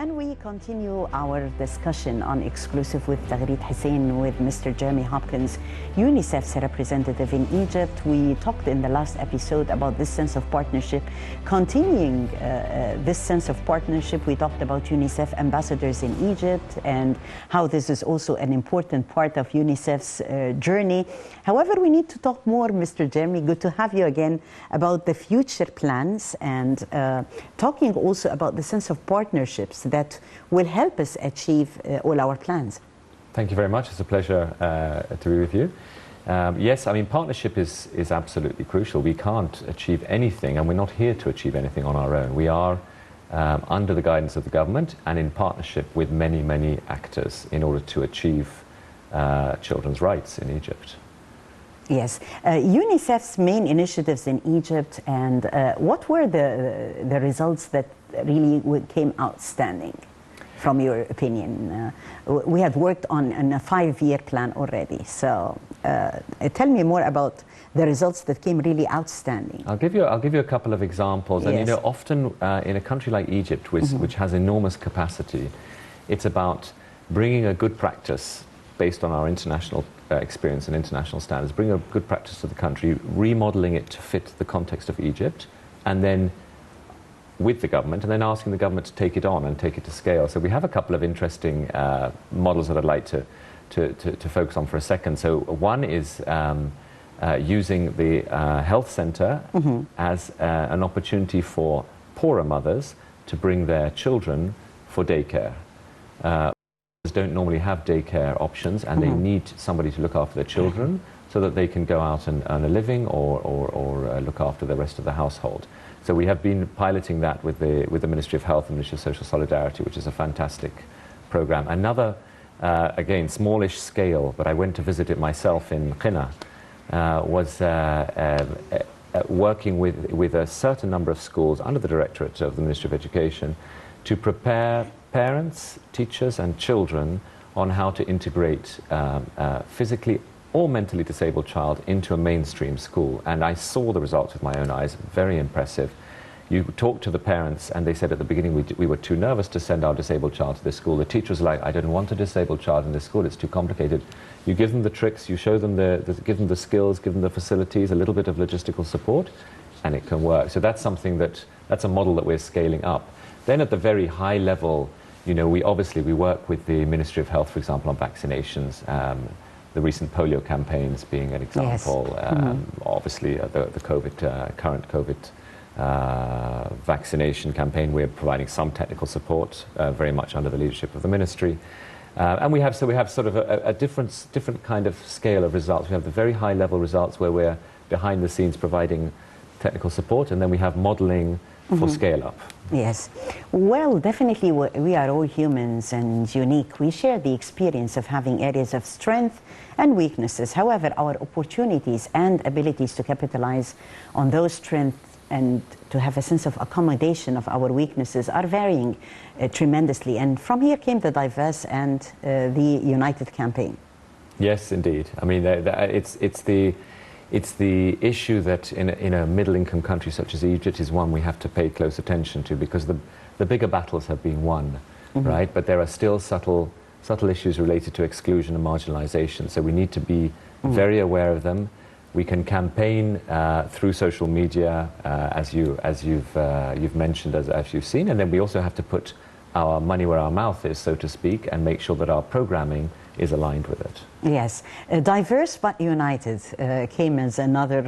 And we continue our discussion on Exclusive with Taghreed Hussein with Mr. Jeremy Hopkins, UNICEF's representative in Egypt. We talked in the last episode about this sense of partnership. Continuing this sense of partnership, we talked about UNICEF ambassadors in Egypt and how this is also an important part of UNICEF's journey. However, we need to talk more, Mr. Jeremy, good to have you again, about the future plans and talking also about the sense of partnerships that will help us achieve all our plans. Thank you very much. It's a pleasure to be with you. Yes, I mean, partnership is absolutely crucial. We can't achieve anything, and we're not here to achieve anything on our own. We are under the guidance of the government and in partnership with many, many actors in order to achieve children's rights in Egypt. Yes. UNICEF's main initiatives in Egypt, and what were the results that really came outstanding from your opinion? We have worked on a 5-year plan already, so tell me more about the results that came really outstanding. I'll give you a couple of examples. Yes. And you know, often in a country like Egypt, which has enormous capacity, it's about bringing a good practice based on our international experience and international standards, bring a good practice to the country, remodeling it to fit the context of Egypt, and then with the government, and then asking the government to take it on and take it to scale. So we have a couple of interesting models that I'd like to focus on for a second. So one is using the health centre as an opportunity for poorer mothers to bring their children for daycare. Don't normally have daycare options, and they need somebody to look after their children so that they can go out and earn a living or look after the rest of the household. So we have been piloting that with the Ministry of Health and Ministry of Social Solidarity, which is a fantastic program. Another, again, smallish scale, but I went to visit it myself in Qina, was working with a certain number of schools under the Directorate of the Ministry of Education to prepare parents, teachers and children on how to integrate physically or mentally disabled child into a mainstream school. And I saw the results with my own eyes, very impressive. You talk to the parents and they said at the beginning we were too nervous to send our disabled child to this school. The teachers were like, I don't want a disabled child in this school, it's too complicated. You give them the tricks, you show them give them the skills, give them the facilities, a little bit of logistical support, and it can work. So that's something that's a model that we're scaling up. Then at the very high level, you know, we work with the Ministry of Health, for example, on vaccinations. The recent polio campaigns being an example. Yes. Obviously, the current COVID vaccination campaign, we're providing some technical support, very much under the leadership of the ministry. And we have sort of a different kind of scale of results. We have the very high level results where we're behind the scenes providing technical support, and then we have modeling for scale up. Yes. Well, definitely we are all humans and unique. We share the experience of having areas of strength and weaknesses. However, our opportunities and abilities to capitalize on those strengths and to have a sense of accommodation of our weaknesses are varying tremendously. And from here came the Diverse and the United campaign. Yes, indeed. I mean, it's the issue that in a middle-income country such as Egypt is one we have to pay close attention to, because the bigger battles have been won, right? But there are still subtle issues related to exclusion and marginalization. So we need to be very aware of them. We can campaign through social media, as you've mentioned, as you've seen, and then we also have to put our money where our mouth is, so to speak, and make sure that our programming is aligned with it. Yes. Diverse but United came as another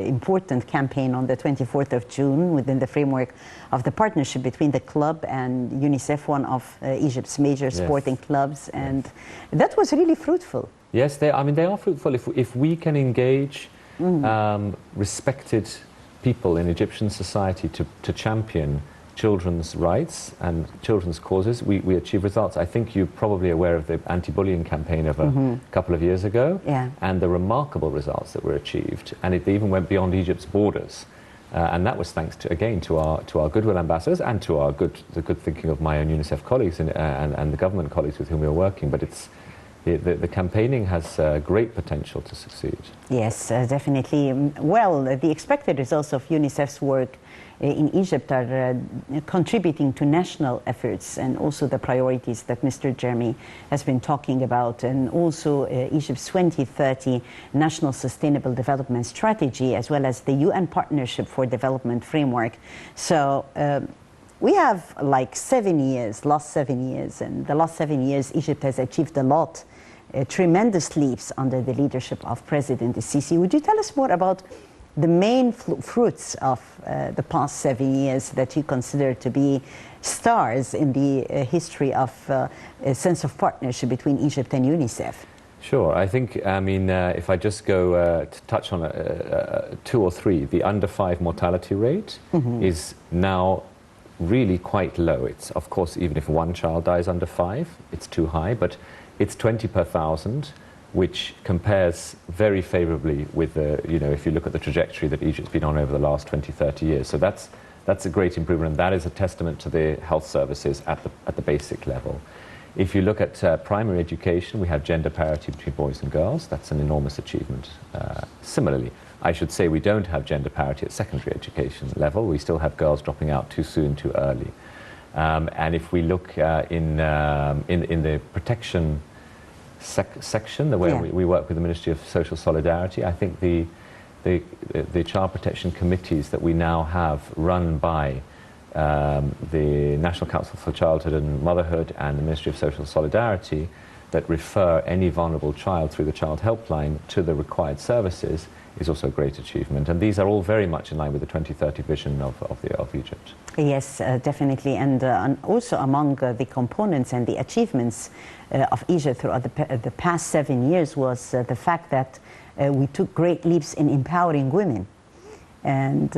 important campaign on the 24th of June within the framework of the partnership between the club and UNICEF, one of Egypt's major sporting clubs, and that was really fruitful. Yes, they are fruitful if we can engage respected people in Egyptian society to champion children's rights and children's causes, we achieve results. I think you're probably aware of the anti-bullying campaign of a couple of years ago, and the remarkable results that were achieved, and it even went beyond Egypt's borders. And that was thanks to our goodwill ambassadors and to the good thinking of my own UNICEF colleagues and the government colleagues with whom we were working. But the campaigning has great potential to succeed. Yes, definitely. Well, the expected results of UNICEF's work in Egypt are contributing to national efforts and also the priorities that Mr. Jeremy has been talking about, and also Egypt's 2030 National Sustainable Development Strategy, as well as the UN Partnership for Development Framework. So we have like 7 years, last 7 years, and the last 7 years Egypt has achieved a lot, tremendous leaps under the leadership of President Sisi. Would you tell us more about the main fruits of the past 7 years that you consider to be stars in the history of a sense of partnership between Egypt and UNICEF? Sure. I think, if I just go to touch on 2 or 3, the under 5 mortality rate is now really quite low. It's, of course, even if one child dies under 5, it's too high, but it's 20 per 1,000, which compares very favorably with the, if you look at the trajectory that Egypt's been on over the last 20, 30 years. So that's a great improvement, and that is a testament to the health services at the basic level. If you look at primary education, we have gender parity between boys and girls. That's an enormous achievement. Similarly, I should say we don't have gender parity at secondary education level. We still have girls dropping out too soon, too early. And if we look in the protection section, the way we work with the Ministry of Social Solidarity, I think the child protection committees that we now have run by the National Council for Childhood and Motherhood and the Ministry of Social Solidarity that refer any vulnerable child through the Child Helpline to the required services is also a great achievement. And these are all very much in line with the 2030 vision of Egypt. Yes, definitely. And also among the components and the achievements of Egypt throughout the past 7 years was the fact that we took great leaps in empowering women and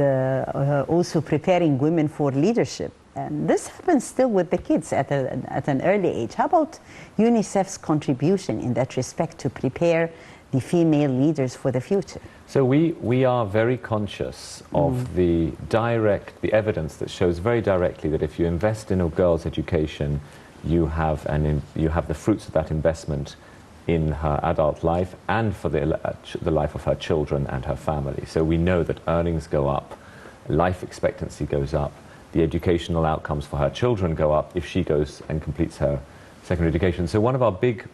also preparing women for leadership. And this happens still with the kids at an early age. How about UNICEF's contribution in that respect to prepare the female leaders for the future? So we are very conscious of the evidence that shows very directly that if you invest in a girl's education, you have the fruits of that investment in her adult life and for the life of her children and her family. So we know that earnings go up, life expectancy goes up, the educational outcomes for her children go up if she goes and completes her secondary education. So one of our big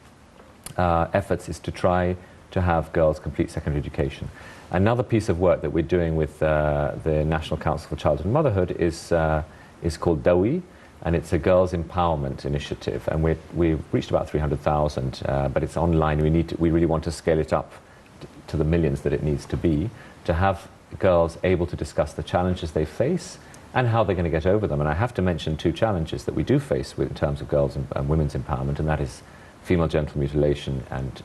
efforts is to try to have girls complete secondary education. Another piece of work that we're doing with the National Council for Childhood and Motherhood is called DAWI, and it's a girls' empowerment initiative. And we've reached about 300,000, but it's online. We really want to scale it up to the millions that it needs to be, to have girls able to discuss the challenges they face and how they're going to get over them. And I have to mention 2 challenges that we do face in terms of girls and women's empowerment, and that is female genital mutilation and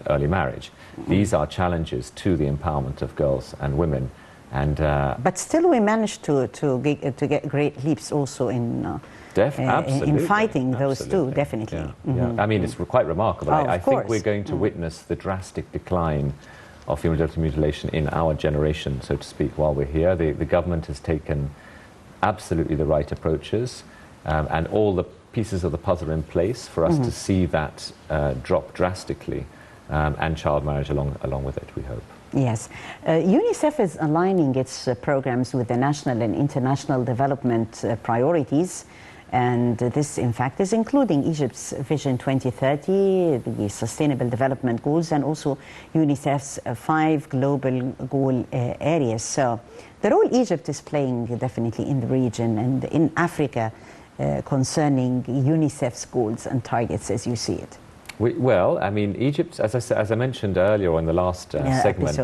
early marriage. These are challenges to the empowerment of girls and women. And but still, we managed to get great leaps also in fighting those two. Definitely. Yeah. I mean, it's quite remarkable. I think we're going to witness the drastic decline of female genital mutilation in our generation, so to speak, while we're here. The government has taken absolutely the right approaches, and all the pieces of the puzzle are in place for us to see that drop drastically, and child marriage along with it, we hope. Yes. UNICEF is aligning its programs with the national and international development priorities, and this, in fact, is including Egypt's Vision 2030, the Sustainable Development Goals, and also UNICEF's 5 global goal areas. So the role Egypt is playing definitely in the region and in Africa concerning UNICEF's goals and targets as you see it. Well, I mean, Egypt, as I mentioned earlier in the last segment,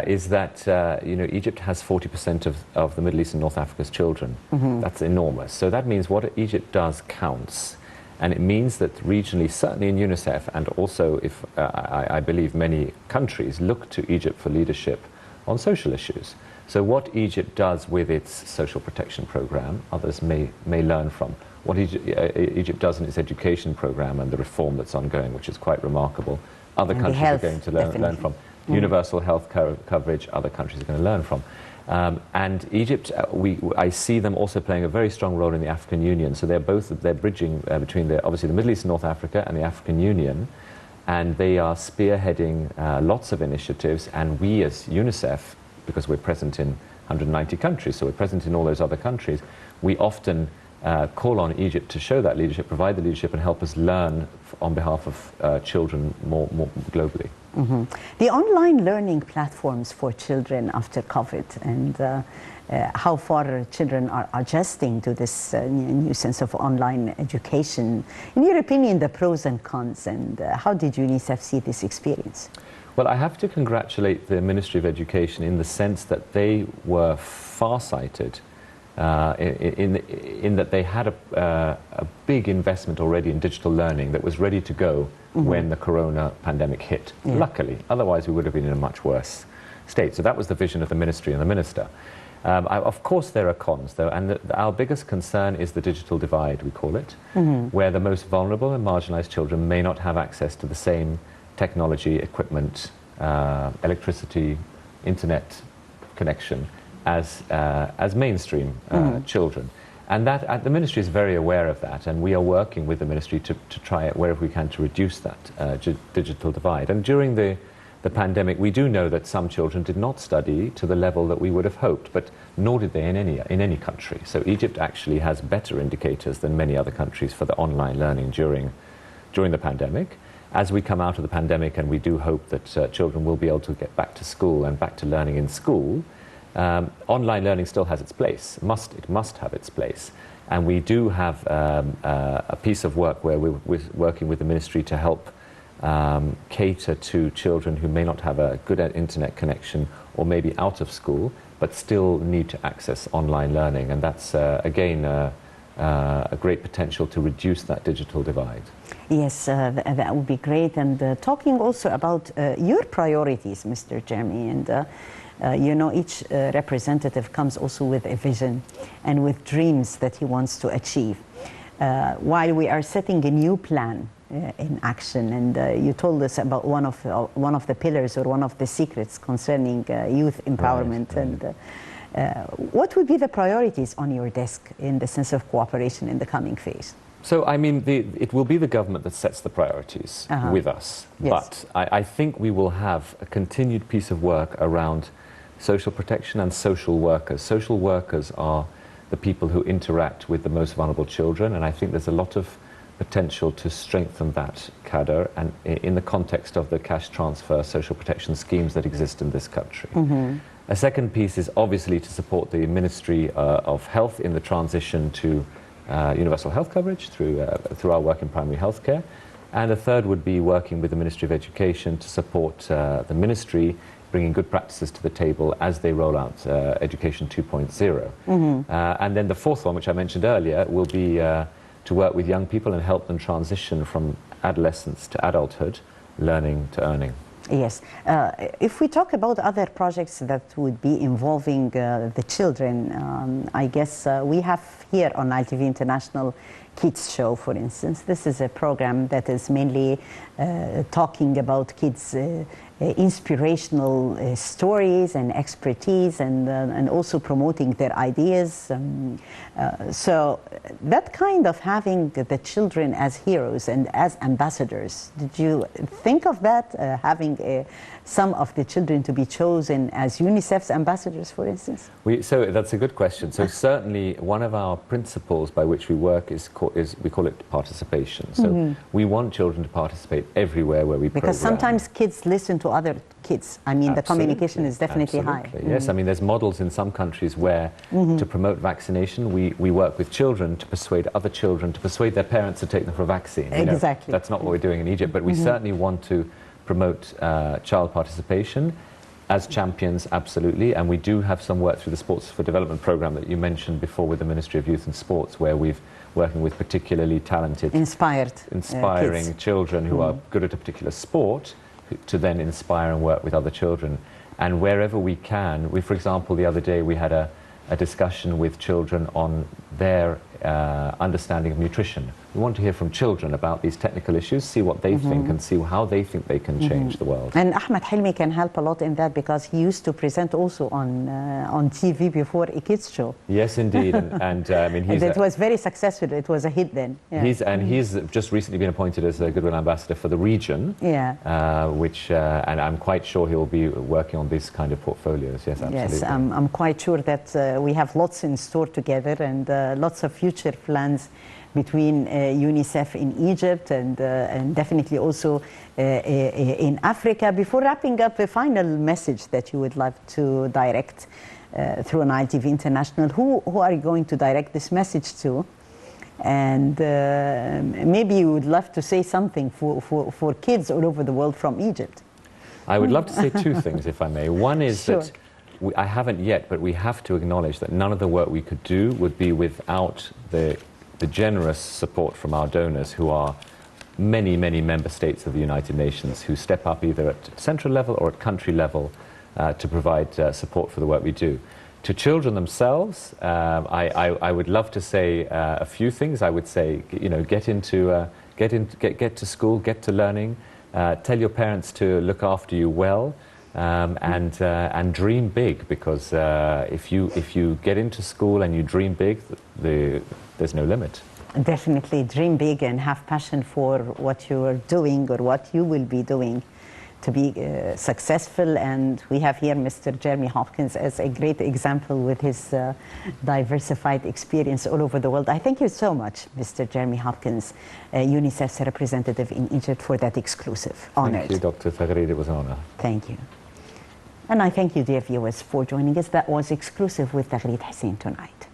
is that Egypt has 40% of the Middle East and North Africa's children. That's enormous. So that means what Egypt does counts, and it means that regionally, certainly in UNICEF, and also if I believe many countries look to Egypt for leadership on social issues. So what Egypt does with its social protection program, others may learn from. What Egypt does in its education program and the reform that's ongoing, which is quite remarkable, other countries are going to learn from. Universal health coverage, other countries are going to learn from. And Egypt, I see them also playing a very strong role in the African Union. So they're bridging between obviously the Middle East and North Africa and the African Union. And they are spearheading lots of initiatives. And we as UNICEF, because we're present in 190 countries, so we're present in all those other countries, we often call on Egypt to show that leadership, provide the leadership, and help us learn on behalf of children more globally. Mm-hmm. The online learning platforms for children after COVID, and how far children are adjusting to this new sense of online education. In your opinion, the pros and cons, and how did UNICEF see this experience? Well, I have to congratulate the Ministry of Education in the sense that they were far-sighted in that they had a big investment already in digital learning that was ready to go when the corona pandemic hit, luckily. Otherwise, we would have been in a much worse state. So that was the vision of the ministry and the minister. Of course, there are cons, though, and our biggest concern is the digital divide, we call it, where the most vulnerable and marginalized children may not have access to the same technology, equipment, electricity, internet connection as mainstream children. And that the ministry is very aware of that, and we are working with the ministry to try it wherever we can to reduce that digital divide. And during the pandemic, we do know that some children did not study to the level that we would have hoped, but nor did they in any country. So Egypt actually has better indicators than many other countries for the online learning during the pandemic. As we come out of the pandemic, and we do hope that children will be able to get back to school and back to learning in school, online learning still has its place. It must have its place. And we do have a piece of work where we're working with the ministry to help cater to children who may not have a good internet connection or maybe out of school, but still need to access online learning. And that's, again, a great potential to reduce that digital divide. Yes, that would be great. And talking also about your priorities, Mr. Jeremy, and you know, each representative comes also with a vision and with dreams that he wants to achieve. While we are setting a new plan in action, and you told us about one of the pillars or one of the secrets concerning youth empowerment. Right. And what would be the priorities on your desk in the sense of cooperation in the coming phase? So, I mean, it will be the government that sets the priorities with us. Yes. But I think we will have a continued piece of work around social protection and social workers. Social workers are the people who interact with the most vulnerable children, and I think there's a lot of potential to strengthen that cadre, and in the context of the cash transfer social protection schemes that exist in this country. A second piece is obviously to support the Ministry of Health in the transition to universal health coverage through our work in primary health care. And a third would be working with the Ministry of Education to support the ministry bringing good practices to the table as they roll out Education 2.0. And then the fourth one, which I mentioned earlier, will be to work with young people and help them transition from adolescence to adulthood, learning to earning. Yes. If we talk about other projects that would be involving the children, I guess we have here on ITV International Kids Show, for instance. This is a program that is mainly talking about kids' inspirational stories and expertise, and also promoting their ideas. So that kind of having the children as heroes and as ambassadors, did you think of that, having some of the children to be chosen as UNICEF's ambassadors, for instance? So that's a good question. So certainly one of our principles by which we work is we call it participation. So we want children to participate everywhere where we because program. Sometimes kids listen to other kids. I mean, the communication is definitely high. Yes, I mean, there's models in some countries where to promote vaccination, we work with children to persuade other children, to persuade their parents to take them for a vaccine. You Exactly. know, that's not what we're doing in Egypt, but we certainly want to promote child participation as champions, absolutely. And we do have some work through the Sports for Development program that you mentioned before with the Ministry of Youth and Sports, where we've working with particularly talented, inspiring kids. Children who are good at a particular sport, to then inspire and work with other children. And wherever we can, for example, the other day we had a discussion with children on their understanding of nutrition, We want to hear from children about these technical issues, see what they think and see how they think they can change the world. And Ahmed Hilmi can help a lot in that because he used to present also on TV before a kids show. Yes, indeed. And I mean, it was very successful. It was a hit then. Yeah. He's just recently been appointed as a Goodwill Ambassador for the region. Yeah. And I'm quite sure he'll be working on these kind of portfolios. Yes, absolutely. Yes, I'm quite sure that we have lots in store together and lots of future plans between UNICEF in Egypt and definitely also in Africa. Before wrapping up, a final message that you would like to direct through Nile TV International. Who are you going to direct this message to? And maybe you would love to say something for kids all over the world from Egypt. I would love to say two things, if I may. One is that I haven't yet, but we have to acknowledge that none of the work we could do would be without the generous support from our donors, who are many, many member states of the United Nations, who step up either at central level or at country level to provide support for the work we do. To children themselves, I would love to say a few things. I would say, get to school, get to learning, tell your parents to look after you well, and dream big, because if you get into school and you dream big, there's no limit. Definitely dream big and have passion for what you are doing or what you will be doing to be successful. And we have here Mr. Jeremy Hopkins as a great example with his diversified experience all over the world. I thank you so much, Mr. Jeremy Hopkins, UNICEF's representative in Egypt, for that exclusive. Honored. Thank you, Dr. Taghreed. It was an honor. Thank you. And I thank you, dear viewers, for joining us. That was Exclusive with Taghreed Hussein tonight.